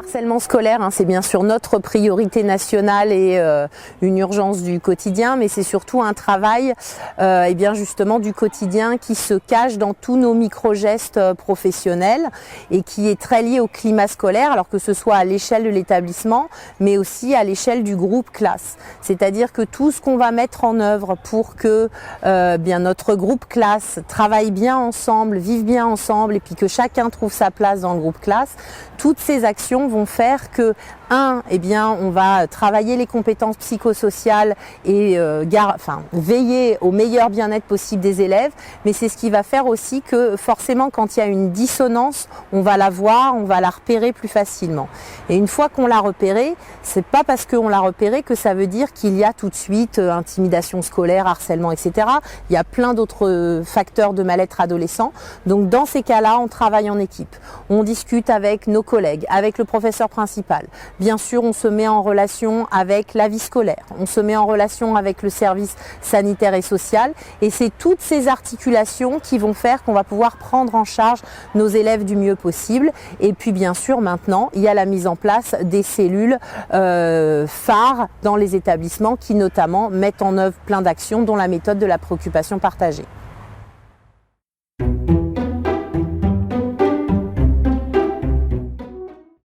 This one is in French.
harcèlement scolaire, c'est bien sûr notre priorité nationale et une urgence du quotidien, mais c'est surtout un travail justement du quotidien qui se cache dans tous nos micro-gestes professionnels et qui est très lié au climat scolaire, alors que ce soit à l'échelle de l'établissement, mais aussi à l'échelle du groupe classe. C'est-à-dire que tout ce qu'on va mettre en œuvre pour que notre groupe classe travaille bien ensemble, vive bien ensemble et puis que chacun trouve sa place dans le groupe classe, toutes ces actions vont faire que on va travailler les compétences psychosociales et veiller au meilleur bien-être possible des élèves, mais c'est ce qui va faire aussi que forcément quand il y a une dissonance, on va la voir, on va la repérer plus facilement. Et une fois qu'on l'a repérée, c'est pas parce qu'on l'a repérée que ça veut dire qu'il y a tout de suite intimidation scolaire, harcèlement, etc. Il y a plein d'autres facteurs de mal-être adolescent. Donc dans ces cas-là, on travaille en équipe. On discute avec nos collègues, avec le professeur principal. Bien sûr, on se met en relation avec la vie scolaire, on se met en relation avec le service sanitaire et social et c'est toutes ces articulations qui vont faire qu'on va pouvoir prendre en charge nos élèves du mieux possible. Et puis bien sûr, maintenant, il y a la mise en place des cellules phares dans les établissements qui notamment mettent en œuvre plein d'actions dont la méthode de la préoccupation partagée.